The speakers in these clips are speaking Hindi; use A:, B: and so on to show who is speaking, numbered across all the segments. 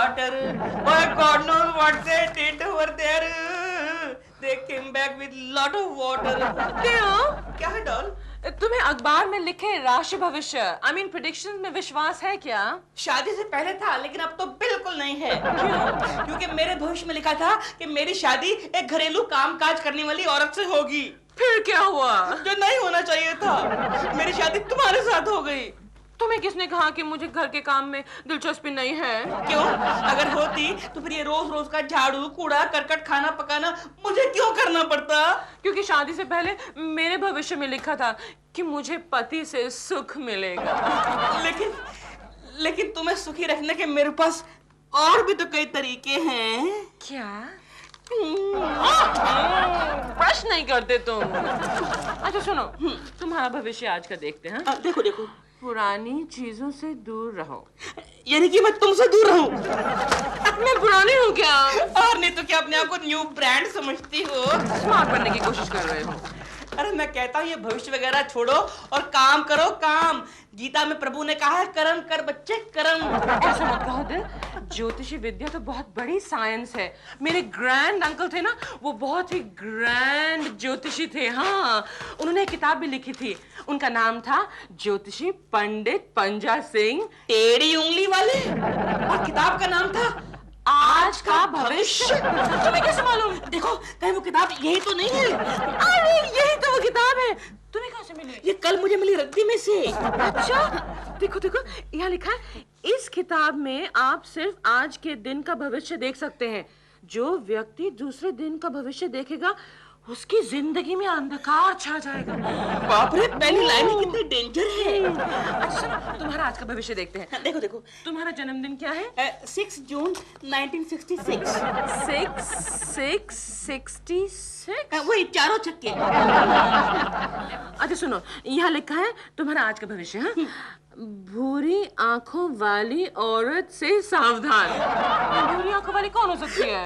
A: daughter. But God knows what they did over there. They came back with lot of water. क्या है डॉल?
B: तुम्हें अखबार में लिखे राशि भविष्य प्रेडिक्शंस में विश्वास है क्या?
A: शादी से पहले था, लेकिन अब तो बिल्कुल नहीं है। क्यों? क्योंकि मेरे भविष्य में लिखा था कि मेरी शादी एक घरेलू कामकाज करने वाली औरत से होगी।
B: फिर क्या हुआ?
A: जो नहीं होना चाहिए था। मेरी शादी तुम्हारे साथ हो गई।
B: तुम्हें किसने कहा कि मुझे घर के काम में दिलचस्पी नहीं है?
A: क्यों? अगर होती तो फिर ये रोज रोज का झाड़ू कूड़ा करकट खाना पकाना मुझे क्यों करना पड़ता?
B: क्योंकि शादी से पहले मेरे भविष्य में लिखा था कि मुझे पति से सुख मिलेगा।
A: लेकिन तुम्हें सुखी रखने के मेरे पास और भी तो कई तरीके हैं।
B: क्या? प्रश्न नहीं करते तुम। अच्छा सुनो, तुम्हारा भविष्य आज का देखते हैं।
A: देखो देखो।
B: पुरानी चीजों से दूर रहो।
A: यानी कि मैं तुमसे दूर रहूं?
B: मैं पुरानी हूँ क्या?
A: और नहीं तो क्या अपने आप को न्यू ब्रांड समझती हो?
B: स्मार्ट बनने की कोशिश कर रहे हो।
A: अरे मैं कहता हूँ ये भविष्य वगैरह छोड़ो और काम करो काम। गीता में प्रभु ने कहा है कर्म कर बच्चे कर्म।
B: ऐसा मत कहो दिल, ज्योतिषी विद्या तो बहुत बड़ी साइंस है। मेरे ग्रैंड अंकल थे ना, वो बहुत ही ग्रैंड ज्योतिषी थे। हाँ, उन्होंने एक किताब भी लिखी थी, उनका नाम था ज्योतिषी पंडित पंजा सिंह
A: टेढ़ी उंगली वाले, और किताब का नाम था
B: आज का भविष्य। तुम्हें कैसे मालूम?
A: देखो कहीं वो किताब यही तो नहीं है?
B: अरे यही तो वो किताब है। तुम्हें कहाँ से मिली?
A: ये कल मुझे मिली रद्दी में से।
B: अच्छा, देखो देखो यहाँ लिखा है, इस किताब में आप सिर्फ आज के दिन का भविष्य देख सकते हैं। जो व्यक्ति दूसरे दिन का भविष्य देखेगा उसकी जिंदगी में अंधकार छा जाएगा।
A: बाप रे, पहली लाइन ही कितनी डेंजर है।
B: अच्छा सुनो, तुम्हारा आज का भविष्य देखते हैं।
A: देखो देखो,
B: तुम्हारा जन्मदिन क्या है?
A: 6 जून 1966।
B: 666
A: वही चारों छक्के।
B: अच्छा सुनो, यहाँ लिखा है तुम्हारा आज का भविष्य है, भूरी आंखों वाली औरत से सावधान। भूरी आंखों वाली कौन हो सकती है?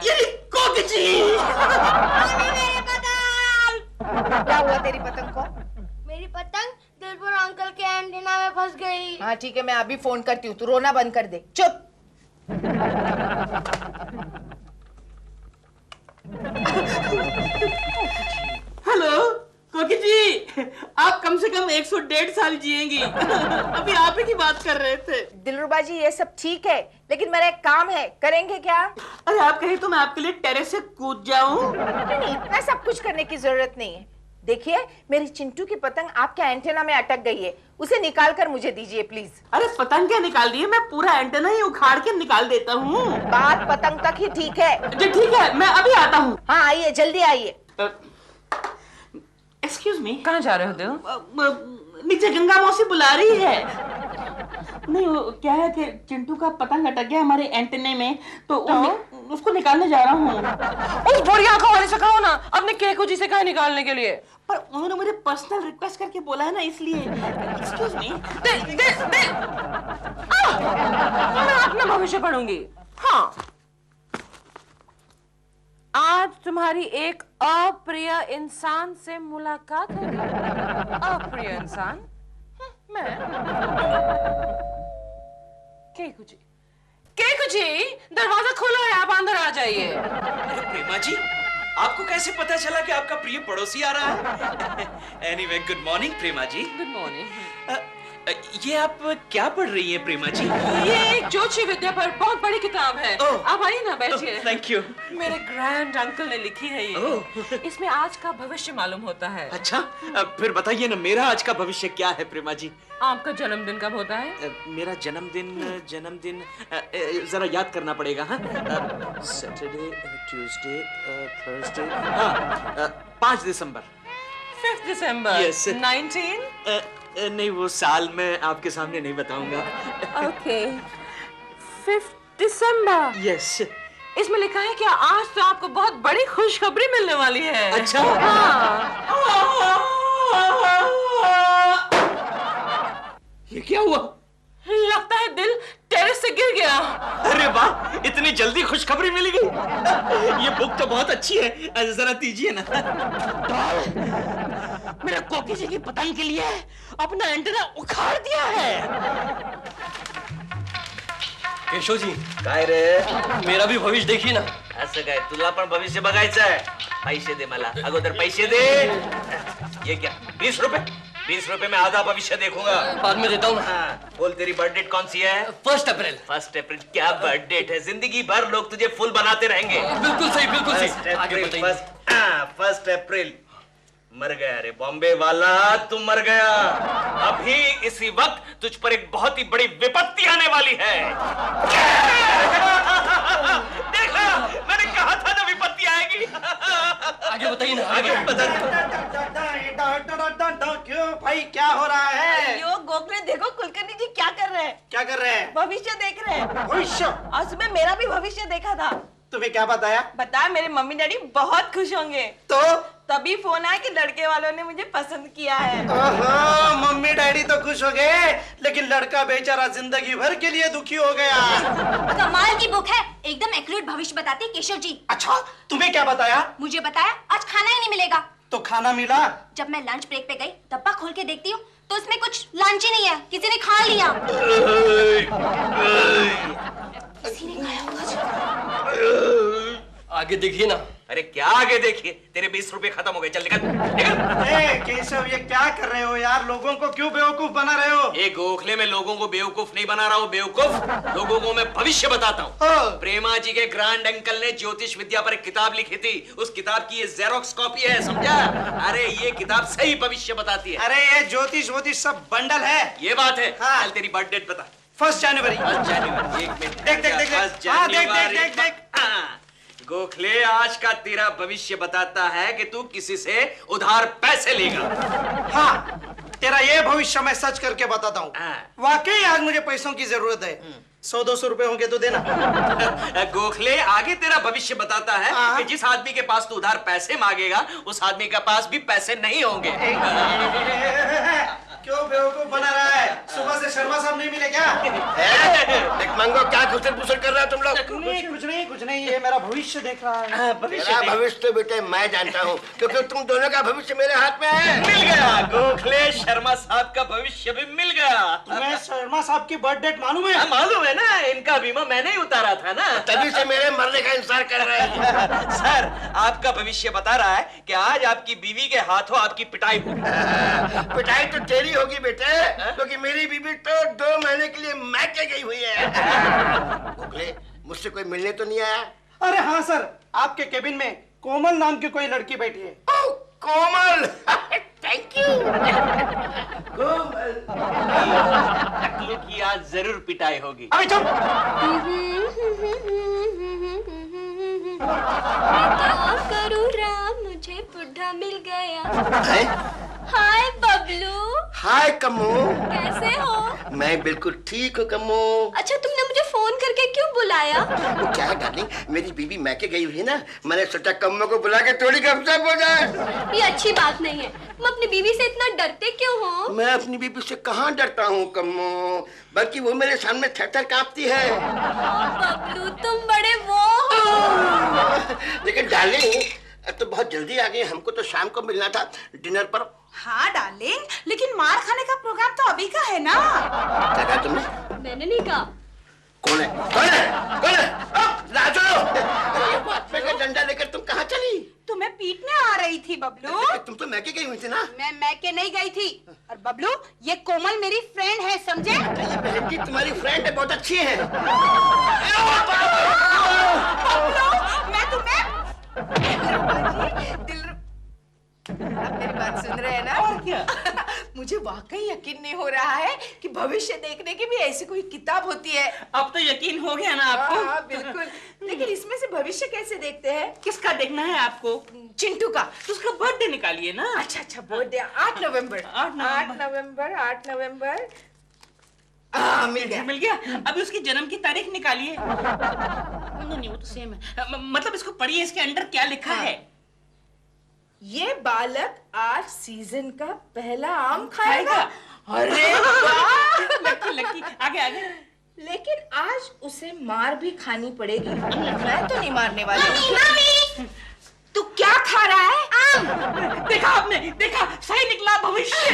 C: क्या हुआ तेरी पतंग को?
D: मेरी पतंग दिलबर अंकल के एंटीना में फंस गई।
C: हाँ ठीक है, मैं अभी फोन करती हूँ, तू रोना बंद कर दे। चुप।
A: हेलो कोकी जी, आप कम से कम 101.5 साल जिएंगी। अभी आप ही की बात कर रहे थे।
C: दिलरुबा जी ये सब ठीक है, लेकिन मेरा एक काम है, करेंगे क्या?
A: अरे आप कहें तो मैं आपके लिए टेरेस से कूद जाऊं?
C: नहीं, इतना सब कुछ करने की जरूरत नहीं है। देखिए, मेरी चिंटू की पतंग आपके एंटेना में अटक गई है, उसे निकाल कर मुझे दीजिए प्लीज।
A: अरे पतंग क्या निकाल दी है, मैं पूरा एंटेना ही उखाड़ के निकाल देता हूँ।
C: बात पतंग तक ही ठीक है।
A: जी ठीक है, मैं अभी आता हूँ।
C: हाँ आइए, जल्दी आइए।
A: एक्सक्यूज मी,
B: कहाँ जा रहे हो दिल?
A: नीचे गंगा मौसी बुला रही है। नहीं वो क्या है कि चिंटू का पतंग अटक गया हमारे एंटेने में, तो उसको निकालने जा रहा हूँ।
B: उस बुढ़ी आंखों वाले से कहो ना अपने केकू जी से कहे निकालने के लिए।
A: पर उन्होंने मुझे पर्सनल रिक्वेस्ट करके बोला है ना, इसलिए। Excuse me.
B: मैं अपना भविष्य पढ़ूंगी। हाँ, आज तुम्हारी एक अप्रिय इंसान से मुलाकात होगी। अप्रिय इंसान? मैं? केकू जी, केकू जी, दरवाजा खोलो है, आप अंदर आ जाइए।
E: अरे प्रेमा जी, आपको कैसे पता चला कि आपका प्रिय पड़ोसी आ रहा है? Anyway, good morning Prema ji.
B: Good morning.
E: ये आप क्या पढ़ रही हैं प्रेमा जी?
B: ये एक ज्योतिषी विद्या पर बहुत बड़ी किताब है। आप आइए ना, बैठिए।
E: Thank you.
B: मेरे ग्रैंड अंकल ने लिखी है ये। इसमें आज का भविष्य मालूम होता है।
E: अच्छा, फिर बताइए ना, मेरा आज का भविष्य क्या है प्रेमा जी?
B: आपका जन्मदिन कब होता है?
E: मेरा जन्मदिन जरा याद करना पड़ेगा। हाँ, सैटरडे, ट्यूसडे, थर्सडे, हाँ, 5 दिसंबर।
B: 5 दिसंबर।
E: Yes.
B: 19?
E: नहीं, वो साल मैं आपके सामने नहीं बताऊंगा।
B: ओके, 5 दिसंबर।
E: यस।
B: इसमें लिखा है कि आज तो आपको बहुत बड़ी खुशखबरी मिलने वाली है।
E: अच्छा।
B: हाँ।
E: ये क्या हुआ?
B: लगता है दिल टेरेस से गिर गया।
E: अरे वाह, इतनी जल्दी खुशखबरी मिल गई। ये बुक तो बहुत अच्छी है, जरा दीजिए ना।
A: मेरे कोकी जी की पतंग के लिए अपना एंटेना उखाड़ दिया है।
F: केशव जी,
G: काय रे?
F: मेरा भी भविष्य देखिए ना.
G: असं काय, तुला पण भविष्य बघायचं आहे? पैसे दे मला, अगोदर पैसे दे. ये क्या, 20 रुपए? 20 रुपए में आधा भविष्य देखूंगा.
F: बाद में देता हूँ ना.
G: हाँ, बोल तेरी बर्थ डेट कौन सी है?
F: 1 अप्रैल.
G: 1 अप्रैल क्या बर्थ डेट है? जिंदगी भर लोग तुझे फुल बनाते रहेंगे.
F: बिल्कुल सही, बिल्कुल
G: 1
F: सही. आगे
G: अप्रैल,
F: बताइए.
G: 1 अप्रैल. मर गया रे बॉम्बे वाला, तू मर गया. अभी इसी वक्त तुझ पर एक बहुत ही बड़ी विपत्ति आने वाली है. देखा, मैंने कहा था ना विपत्ति आएगी.
F: आगे बताइए ना.
G: आगे बता.
H: क्यों भाई, क्या हो रहा है?
C: यो गोखले, देखो कुलकर्णी जी क्या कर रहे हैं.
H: क्या कर रहे हैं?
C: भविष्य देख रहे हैं.
H: भविष्य?
C: आज सुबह मेरा भी भविष्य देखा था.
H: तुम्हें क्या बताया?
C: बताया मेरे मम्मी डैडी बहुत खुश होंगे.
H: तो
C: तभी फोन आया कि लड़के वालों ने मुझे पसंद किया है.
H: ओहो, मम्मी डैडी तो खुश हो गए, लेकिन लड़का बेचारा जिंदगी भर के लिए दुखी हो गया.
I: कमाल की बुक है, एकदम एक्यूरेट भविष्य बताती है केशव जी.
H: अच्छा, तुम्हें क्या बताया?
I: मुझे बताया आज खाना ही नहीं मिलेगा.
H: तो खाना मिला?
I: जब मैं लंच ब्रेक पे गई, डब्बा खोल के देखती हूँ तो उसमें कुछ लंच ही नहीं है, किसी ने खा लिया. किसी ने खाया कुछ.
F: आगे देखिए ना.
G: अरे क्या आगे देखिए, तेरे 20 रुपए खत्म हो गए. चल निकल निकल.
H: ए केशव, ये क्या कर रहे हो यार? लोगों को क्यों बेवकूफ बना रहे हो?
G: एक गोखले में लोगों को बेवकूफ नहीं बना रहा हूँ. बेवकूफ लोगों को मैं भविष्य बताता हूँ.
H: हाँ।
G: प्रेमा जी के ग्रैंड अंकल ने ज्योतिष विद्या पर एक किताब लिखी थी. उस किताब की ये जेरोक्स कॉपी है, समझा? अरे ये किताब सही भविष्य बताती है.
H: अरे ये ज्योतिष वोतिष सब बंडल है.
G: ये बात है.
H: हाँ।
G: चल तेरी बर्थ डेट बता.
H: 1 जनवरी.
G: 1 जनवरी. एक मिनट.
H: देख देख देख देख. हाँ, देख देख देख देख.
G: हाँ। गोखले, आज का तेरा भविष्य बताता है कि तू किसी से उधार पैसे लेगा.
H: हाँ, तेरा ये भविष्य मैं सच करके बताता हूँ.
G: हाँ।
H: वाकई आज मुझे पैसों की जरूरत है. 100-200 रुपए होंगे तो देना.
G: गोखले, आगे तेरा भविष्य बताता है
H: हाँ।
G: कि जिस आदमी के पास तू उधार पैसे मांगेगा, उस आदमी के पास भी पैसे नहीं होंगे.
H: क्यों बेवकूफ बना रहा है? सुबह से शर्मा साहब नहीं मिले क्या?
J: देख मंगो, क्या घुसर कर रहा है तुम लोग?
H: कुछ नहीं, ये मेरा भविष्य देख रहा है.
J: मेरा भविष्य तो बेटे मैं जानता हूँ, क्योंकि तुम दोनों का भविष्य मेरे हाथ में है.
G: मिल गया गोखले, शर्मा साहब का भविष्य भी मिल गया.
H: तुम्हें शर्मा साहब की बर्थ डेट मालूम है?
G: मालूम है ना, इनका बीमा मैंने ही उतारा था ना.
J: तभी से मेरे मरने का इंतजार कर रहे हैं.
G: सर, आपका भविष्य बता रहा है कि आज आपकी बीवी के हाथों आपकी पिटाई होगी.
J: पिटाई तो तेरी होगी बेटे, क्योंकि मेरी बीबी तो 2 महीने के लिए मैके गई हुई है. गोखले, मुझसे कोई मिलने तो नहीं आया?
H: अरे हाँ सर, आपके केबिन में कोमल नाम की कोई लड़की बैठी है.
J: ओह, कोमल. Thank you.
G: कोमल, टकलू की आज जरूर पिटाई होगी.
H: अबे चुप.
I: क्या करूँ राम, मुझे बुढ़ा मिल गया.
J: है?
I: हाय बबलू.
J: हाय कम्मू.
I: कैसे हो?
J: मैं बिल्कुल ठीक हूँ कम्मू.
I: अच्छा, तुमने मुझे फोन करके क्यों बुलाया?
J: वो क्या है डार्लिंग, मेरी बीवी मैके गई हुई है ना, मैंने सोचा कम्मू को बुला के थोड़ी गपशप हो जाए.
I: ये अच्छी बात नहीं है. तुम अपनी बीवी से इतना डरते क्यों हो?
J: मैं अपनी बीवी से कहाँ डरता हूँ कम्मू, बल्कि वो मेरे सामने थर-थर कांपती है.
I: बबलू, तुम बड़े वो हो.
J: लेकिन डार्लिंग, अब तो बहुत जल्दी आ गई, हमको तो शाम को मिलना था डिनर पर.
C: हाँ डार्लिंग, लेकिन मार खाने का प्रोग्राम तो अभी का है ना.
J: क्या कहा तुमने?
I: मैंने नहीं कहा.
J: कौन है? कौन है? कौन है? लाजो! बापे का डंडा लेकर तुम कहाँ चली?
C: तुम्हें पीटने आ रही थी बबलू.
J: तुम तो मैके गई हुई थी ना?
C: मैं मैके नहीं गई थी. और बबलू, ये कोमल मेरी फ्रेंड है, समझे?
J: ये बहन जी तुम्हारी फ्रेंड है, बहुत अच्छी है.
C: बबलू, मैं तुम्हें आप मेरी बात सुन रहे हैं ना?
A: और क्या?
C: मुझे वाकई यकीन नहीं हो रहा है कि भविष्य देखने की भी ऐसी कोई किताब होती है.
A: अब तो यकीन हो गया ना आपको?
C: हाँ, बिल्कुल. लेकिन इसमें से भविष्य कैसे देखते हैं?
A: किसका देखना है आपको?
C: चिंटू का.
A: तो उसका बर्थडे निकालिए ना.
C: अच्छा, बर्थडे 8 नवंबर. 8 नवंबर. मिल गया.
A: अभी उसकी जन्म की तारीख निकालिए. नहीं, वो तो सेम है. मतलब इसको पढ़िए, इसके अंदर क्या लिखा है.
C: ये बालक आज सीजन का पहला आम खाएगा.
A: अरे वाह! लकी. आगे.
C: लेकिन आज उसे मार भी खानी पड़ेगी. मैं तो नहीं मारने वाली. तू क्या खा रहा है? आम.
A: देखा आपने, देखा सही निकला भविष्य।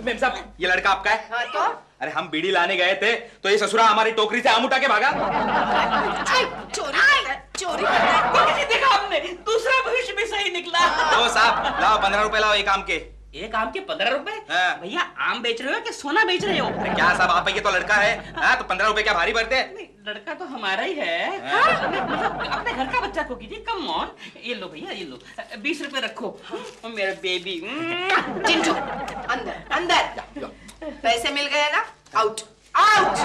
G: मेम साहब, ये लड़का आपका है?
C: हाँ तो?
G: अरे हम बीड़ी लाने गए थे तो ये ससुरा हमारी टोकरी से आम उठा के भागा।
C: चोरी
A: देखा आपने, दूसरा भविष्य भी सही निकला।
G: तो साहब लाओ 15 रुपए लाओ एक आम के।
A: एक आम के 15 रुपए?
G: हाँ।
A: भैया आम बेच रहे हो कि सोना बेच रहे हो?
G: क्या साहब, आप ये तो लड़का है, हाँ तो 15 रुपए क्या भारी पड़ते हैं?
A: नहीं, लड़का तो हमारा ही है। मतलब अपने घर का बच्चा को कीजिए, कम ऑन। ये लो भैया, ये लो 20 रुपए रखो। मेरा बेबी।
C: चिंटू अंदर अंदर। पैसे मिल गए ना? Out out.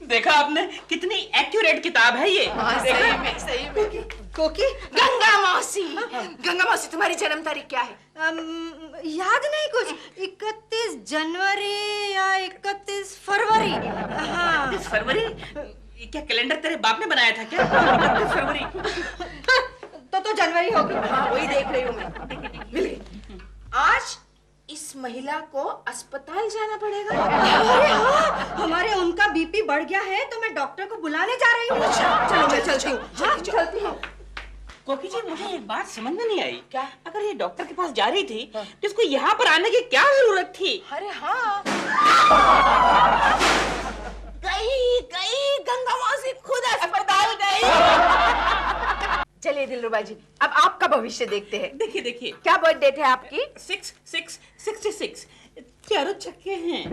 A: देखा आपने, कितनी एक्यूरेट किताब है ये।
C: सही में। कोकी, गंगा मौसी तुम्हारी जन्म तारीख क्या है?
I: याद नहीं कुछ। 31 जनवरी या 31 फरवरी। हाँ
A: 31 फरवरी? ये क्या कैलेंडर तेरे बाप ने बनाया था क्या? 31 फरवरी
C: तो जनवरी होगी। हाँ वही देख रही हूँ मैं। मिल गई। आज इस महिला को अस्पताल जाना पड़ेगा।
I: अरे हाँ, हमारे उनका बीपी बढ़ गया है तो मैं डॉक्टर को बुलाने जा रही हूँ।
C: चलो मैं चलती हूँ। हाँ चलती हूँ।
A: कोकी जी, मुझे एक बात समझ में नहीं आई।
C: क्या?
A: अगर ये डॉक्टर के पास जा रही थी तो इसको यहाँ पर आने की क्या जरूरत थी?
C: अरे हाँ, गई गंगा मौसी खुद अस्पताल गई। चलिए दिलरुबा जी, अब आपका भविष्य देखते हैं।
A: देखिए देखिए,
C: क्या बर्थ डेट है आपकी?
A: 66 चारों चक्के हैं।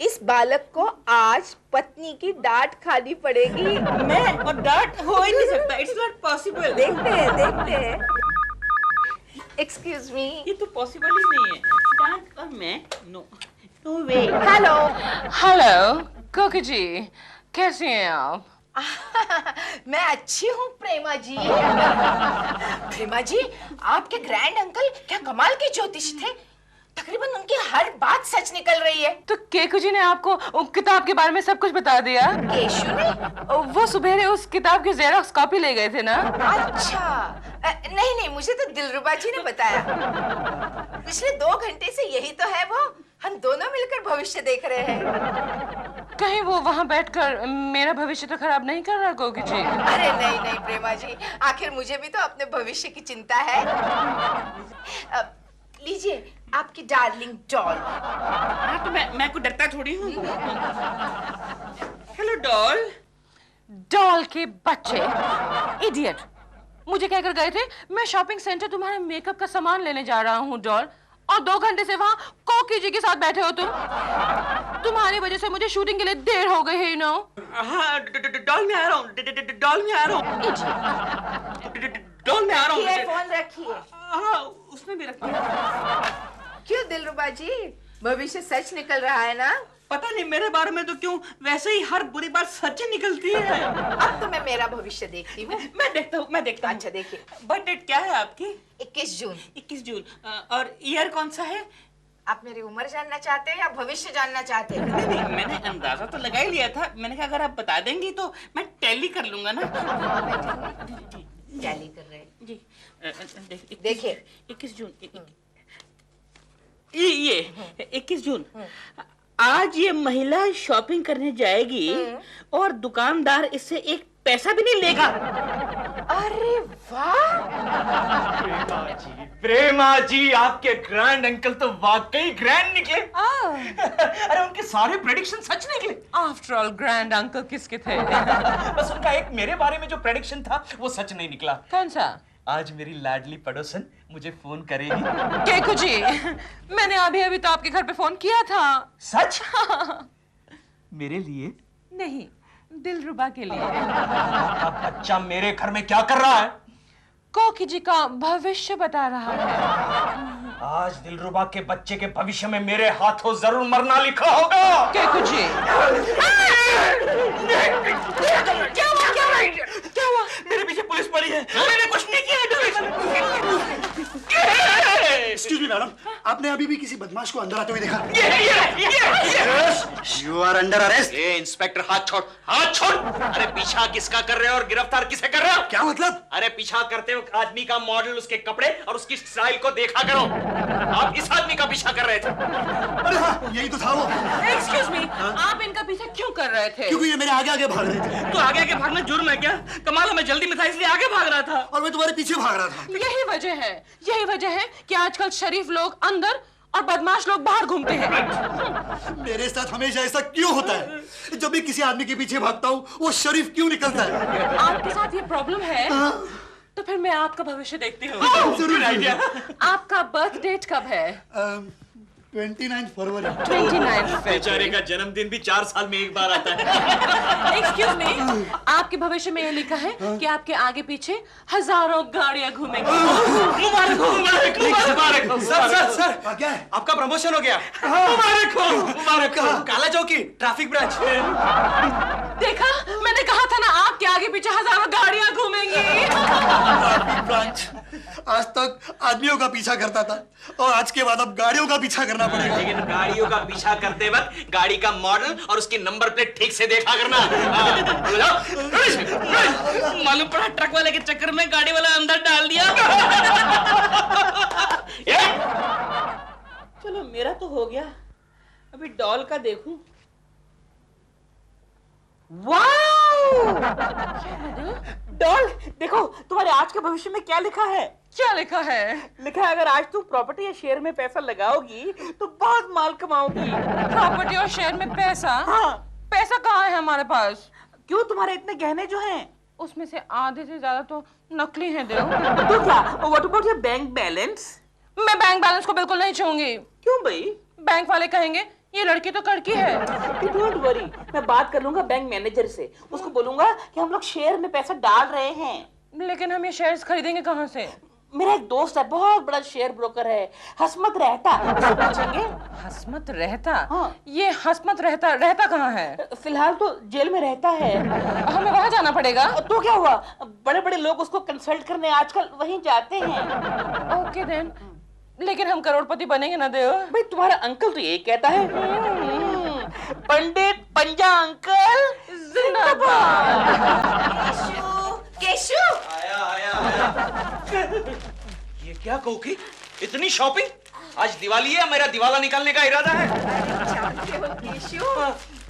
C: इस बालक को आज पत्नी की डांट खानी पड़ेगी।
A: मैं और डांट हो ही नहीं सकता। It's not possible.
C: देखते हैं। Excuse me.
A: ये तो पॉसिबल ही नहीं है। डांट और मैं, नो वे।
B: हेलो कोकी जी, कैसी हैं आप?
C: मैं अच्छी हूँ प्रेमा जी। प्रेमा जी, आपके ग्रैंड अंकल क्या कमाल के ज्योतिष थे। तकरीबन उनकी हर बात सच निकल रही है।
B: तो केकू जी ने आपको किताब के बारे में सब कुछ बता दिया?
C: केशु ने?
B: वो सुबह उस किताब की जेरोक्स कॉपी ले गए थे ना?
C: अच्छा नहीं, मुझे तो दिलरुबा जी ने बताया। पिछले 2 घंटे से यही तो है वो। हम दोनों मिलकर भविष्य देख रहे हैं।
B: कहीं वो वहाँ बैठकर मेरा भविष्य तो खराब नहीं कर रहा कोकी जी?
C: अरे नहीं प्रेमा जी, आखिर मुझे भी तो अपने भविष्य की चिंता है। लीजिए आपकी डार्लिंग डॉल।
A: हाँ तो मैं को डरता थोड़ी हूँ। Hello doll.
B: डॉल के बच्चे, इडियट। मुझे कहकर गए थे मैं शॉपिंग सेंटर तुम्हारे मेकअप का सामान लेने जा रहा हूँ डॉल, और 2 घंटे से वहाँ कोकी जी के साथ बैठे हो तुम। तुम्हारी वजह से मुझे शूटिंग के लिए देर हो गई है, यू नो।
A: हाँ डॉल में आ रहा हूँ। डॉल में आ रहा हूँ।
C: फोन रखिए।
A: हाँ उसमें भी रखिए।
C: क्यों दिलरुबा जी, भविष्य सच निकल रहा है ना?
A: पता नहीं मेरे बारे में तो क्यों, वैसे ही हर बुरी बात सच ही निकलती है।
C: अब तो मैं मेरा भविष्य देखती हूँ।
A: मैं देखता हूँ।
C: अच्छा देखिए।
A: बर्थ डेट क्या है आपकी?
C: 21 जून।
A: 21 जून। और ईयर कौन सा है?
C: आप मेरी उम्र जानना चाहते हैं या भविष्य जानना चाहते हैं?
A: नहीं, मैंने अंदाजा तो लगा ही लिया था। मैंने कहा अगर आप बता देंगी तो मैं टैली कर लूंगा ना।
C: टैली कर रहे हैं
A: जी।
C: देखिए
A: 21 जून। ये 21 जून। आज ये महिला शॉपिंग करने जाएगी और दुकानदार इससे एक पैसा भी नहीं लेगा।
C: अरे वाह!
G: प्रेमा जी, आपके ग्रैंड अंकल तो वाकई ग्रैंड निकले। अरे उनके सारे प्रेडिक्शन सच निकले।
B: आफ्टर ऑल ग्रैंड अंकल किसके थे?
G: बस उनका एक मेरे बारे में जो प्रेडिक्शन था वो सच नहीं निकला।
B: कौन सा?
G: आज मेरी लाडली पड़ोसन मुझे फोन करेगी।
B: केकू जी, मैंने अभी तो आपके घर पे फोन किया था।
G: सच? मेरे लिए?
B: नहीं, दिलरुबा के लिए।
G: आपका बच्चा मेरे घर में क्या कर रहा है?
B: कोकी जी का भविष्य बता रहा है।
G: आज दिलरुबा के बच्चे के भविष्य में मेरे हाथों जरूर मरना लिखा होगा।
B: केकू जी,
A: क्या हुआ? मेरे पीछे पुलिस पड़ी है। मैंने कुछ नहीं किया।
H: एक्सक्यूज मी मैडम, आप आपने अभी भी किसी बदमाश को अंदर आते हुए देखा?
E: ये
H: यू आर अंडर अरेस्ट।
E: ए इंस्पेक्टर, हाथ छोड़, हाथ छोड़। अरे पीछा किसका कर रहे हो और गिरफ्तार किसे कर रहे हो?
H: क्या मतलब?
E: अरे पीछा करते वक्त आदमी का मॉडल, उसके कपड़े और उसकी स्टाइल को देखा करो। आप इस आदमी का पीछा कर रहे थे।
H: अरे हाँ, यही तो था वो।
B: एक्सक्यूज मी, आप इनका पीछा क्यों कर रहे थे?
H: क्योंकि ये मेरे आगे आगे भाग रहे थे।
F: तो आगे आगे भागना जुर्म है क्या? कमाल है, मैं जल्दी में था इसलिए आगे भाग रहा था।
H: और मैं तुम्हारे पीछे भाग रहा था।
B: यही वजह है कि आजकल शरीफ लोग अंदर और बदमाश लोग बाहर घूमते हैं।
H: मेरे साथ हमेशा ऐसा क्यों होता है? जब भी किसी आदमी के पीछे भागता हूँ वो शरीफ क्यों निकलता है?
B: आपके साथ ये प्रॉब्लम है तो फिर मैं आपका भविष्य देखती हूँ।
H: जरूर आइडिया।
B: आपका बर्थ डेट कब है?
H: 29 फरवरी।
B: 29
E: बेचारे का जन्मदिन भी 4 साल में एक बार आता है।
B: एक्सक्यूज मी, आपके भविष्य में ये लिखा है कि आपके आगे पीछे हजारों गाड़ियां घूमेंगी।
E: मुबारक हो, मुबारक हो, मुबारक हो।
H: सर क्या है?
E: आपका प्रमोशन हो गया। मुबारक हो, मुबारक हो। काला चौकी, ट्रैफिक ब्रांच।
B: देखा, मैंने कहा था ना आपके आगे पीछे हजारों गाड़ियां घूमेंगी।
H: ब्रांच आज तक आदमियों का पीछा करता था और आज के बाद अब गाड़ियों का पीछा करना पड़ेगा।
E: लेकिन गाड़ियों का पीछा करते वक्त गाड़ी का मॉडल और उसकी नंबर प्लेट ठीक से देखा करना।
F: मालूम पड़ा ट्रक वाले के चक्कर में गाड़ी वाला अंदर डाल दिया।
A: चलो मेरा तो हो गया, अभी डॉल का देखूं। वाओ! डॉल देखो, तुम्हारे आज के भविष्य में क्या लिखा है?
B: क्या लिखा है?
A: लिखा है अगर आज तू प्रॉपर्टी या शेयर में पैसा लगाओगी तो बहुत माल कमाओगी।
B: प्रॉपर्टी और शेयर में पैसा?
A: हाँ।
B: पैसा कहाँ है हमारे पास?
A: क्यों, तुम्हारे इतने गहने जो हैं
B: उसमें से आधे से ज्यादा तो नकली हैं देव।
A: तो क्या, what about your bank balance?
B: मैं बैंक बैलेंस को बिल्कुल नहीं छूंगी।
A: क्यों भाई?
B: बैंक वाले कहेंगे ये लड़की तो कड़की है।
A: डोंट वरी, मैं बात कर लूंगा बैंक मैनेजर से। उसको बोलूंगा कि हम लोग शेयर में पैसा डाल रहे हैं।
B: लेकिन हम ये शेयर्स खरीदेंगे कहाँ से?
A: मेरा एक दोस्त है, बहुत बड़ा शेयर ब्रोकर है, हसमत रहता। उससे पूछेंगे।
B: हसमत रहता?
A: हाँ।
B: ये हसमत रहता कहाँ है?
A: फिलहाल तो जेल में रहता है।
B: हमें वहाँ जाना पड़ेगा?
A: तो क्या हुआ, बड़े बड़े लोग उसको कंसल्ट करने आजकल वहीं जाते हैं।
B: ओके देन, लेकिन हम करोड़पति बनेंगे ना देव?
A: भाई तुम्हारा अंकल तो यही कहता है। पंडित पंजा अंकल
C: केशु, केशु।
E: ये क्या कोकी, इतनी शॉपिंग? आज दिवाली है, मेरा दिवाला निकालने का इरादा है।
C: जानते हो केशु,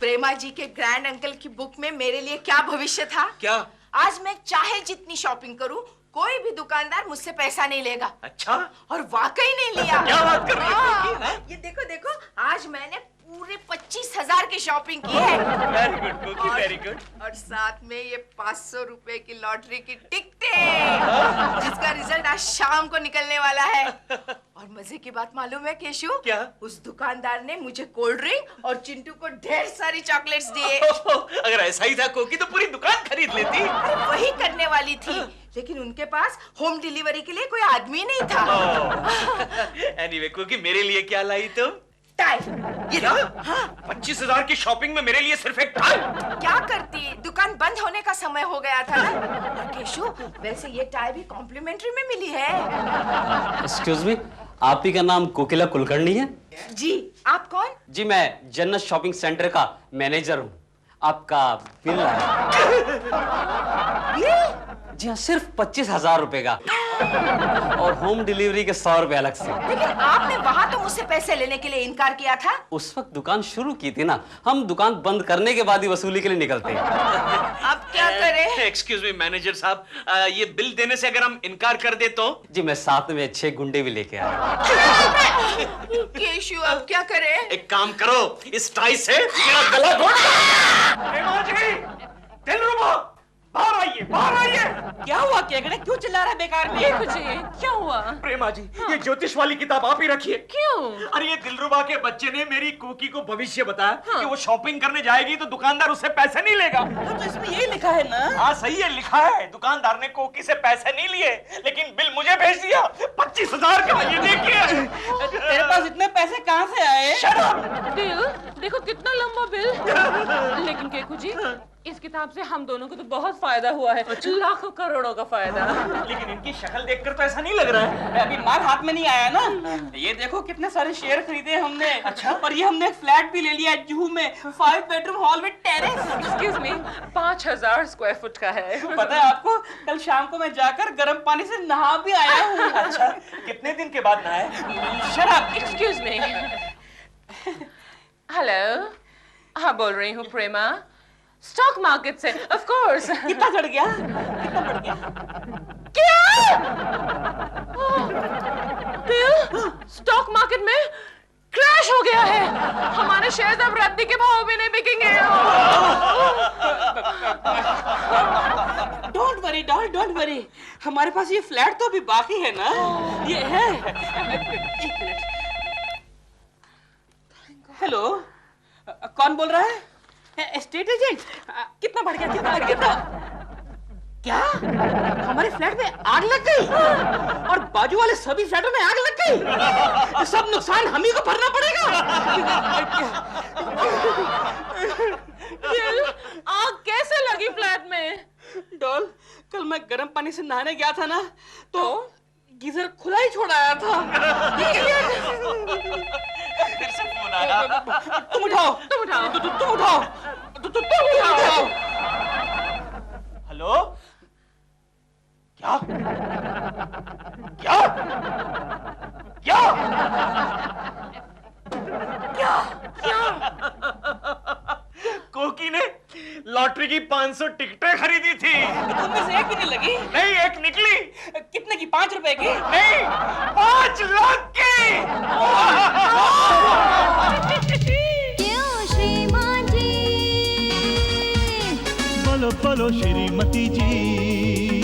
C: प्रेमा जी के ग्रैंड अंकल की बुक में मेरे लिए क्या भविष्य था?
E: क्या?
C: आज मैं चाहे जितनी शॉपिंग करूं, कोई भी दुकानदार मुझसे पैसा नहीं लेगा।
E: अच्छा?
C: और वाकई नहीं लिया।
E: क्या बात कर रही हो?
C: हाँ, ये देखो देखो, आज मैंने पूरे 25,000 की शॉपिंग की है।
E: वेरी गुड कोकी, वेरी गुड।
C: और साथ में ये 500 रुपए की लॉटरी की टिकटें, जिसका रिजल्ट आज शाम को निकलने वाला है। और मजे की बात मालूम है केशु?
E: क्या?
C: उस दुकानदार ने मुझे कोल्ड ड्रिंक और चिंटू को ढेर सारी चॉकलेट्स दिए।
E: अगर ऐसा ही था कोकी तो पूरी दुकान खरीद लेती।
C: अरे वही करने वाली थी, लेकिन उनके पास होम डिलीवरी के लिए कोई आदमी नहीं था।
E: एनीवे कोकी, मेरे लिए क्या लाई तुम?
C: टाई।
E: ये क्या? हाँ? 25,000 की शॉपिंग में मेरे लिए सिर्फ एक टाई?
C: क्या करती, दुकान बंद होने का समय हो गया था ना। और केशु, वैसे ये टाई भी कॉम्प्लीमेंट्री में मिली है।
K: एक्सक्यूज मी, आप ही का नाम कोकिला कुलकर्णी है?
C: जी, आप कौन?
K: जी मैं जन्नत शॉपिंग सेंटर का मैनेजर हूँ। आपका बिल है। जी हाँ, सिर्फ 25,000 रुपए का और होम डिलीवरी के 100 रुपए अलग से।
C: लेकिन आपने वहाँ तो मुझसे पैसे लेने के लिए इनकार किया था।
K: उस वक्त दुकान शुरू की थी ना, हम दुकान बंद करने के बाद ही वसूली के लिए निकलते हैं।
C: अब क्या करें?
E: एक्सक्यूज मी मैनेजर साहब, ये बिल देने से अगर हम इनकार कर दे तो?
K: जी मैं साथ में 6 गुंडे भी लेके आया।
C: केशु, अब क्या करें?
E: एक काम करो, इस टाई से मेरा गला घोट। प्रेमा जी, दिलरुबा, बाहर आइए, बाहर आइए।
A: क्या हुआ केकड़े, क्यों चिल्ला रहा है बेकार में?
B: क्या हुआ?
E: प्रेमा जी, ये ज्योतिष वाली किताब आप ही रखिए।
B: क्यों?
E: अरे ये दिलरुबा के बच्चे ने मेरी कोकी को भविष्य बताया कि वो शॉपिंग करने जाएगी तो दुकानदार उससे पैसे नहीं लेगा।
A: तो इसमें यही लिखा है ना?
E: हाँ सही है, लिखा है। दुकानदार ने कोकी से पैसे नहीं लिए, लेकिन बिल मुझे भेज दिया 25,000 का। ये देखिए।
A: तेरे पास इतने पैसे कहाँ से आए?
B: बिल देखो, कितना लंबा बिल। लेकिन केकू जी, इस किताब से हम दोनों को तो बहुत फायदा हुआ है। लाखों करोड़ों का फायदा।
G: लेकिन इनकी शक्ल देखकर तो ऐसा नहीं लग रहा है।
A: अभी माल हाथ में नहीं आया ना। ये देखो कितने सारे शेयर खरीदे हमने। अच्छा। और ये हमने एक फ्लैट भी ले लिया है जुहू में, 5 bedroom hall with terrace.
B: Excuse me, 5000 square foot का है।
A: पता है आपको, कल शाम को मैं जाकर गर्म पानी से नहा भी आया हूँ।
G: अच्छा, कितने दिन के बाद नहाए?
A: शराब।
B: Excuse me. हेलो, हाँ बोल रही हूँ प्रेमा, स्टॉक मार्केट से। Of course.
A: कितना चढ़ गया? कितना बढ़ गया?
B: क्या? बिल, स्टॉक मार्केट में क्रैश हो गया है। हमारे शेयर्स अब रद्दी के भाव में नहीं बिकेंगे।
A: डोंट वरी, हमारे पास ये फ्लैट तो अभी बाकी है ना। ये है। एक मिनट। हेलो, कौन बोल रहा है? Estate agent. कितना बढ़ गया? कितना? क्या? हमारे फ्लैट में आग लग गई और बाजू वाले सभी फ्लैटों में आग लग गई। सब नुकसान हम ही को भरना पड़ेगा।
B: आग कैसे लगी फ्लैट में?
A: डॉल, कल मैं गर्म पानी से नहाने गया था ना, तो गीजर खुला ही छोड़ आया था।
G: फिर से फोन आया।
A: तुम उठाओ।
G: हेलो? क्या? क्या? क्या? क्या? क्या? कोकी ने लॉटरी की 500 टिकटें खरीदी थी।
A: तुमने से एक भी नहीं लगी?
G: नहीं, एक निकली।
A: कितने की? 5 रुपए की?
G: नहीं, 5 लाख की।
L: क्यों श्रीमान जी?
M: बोलो बोलो श्रीमती जी।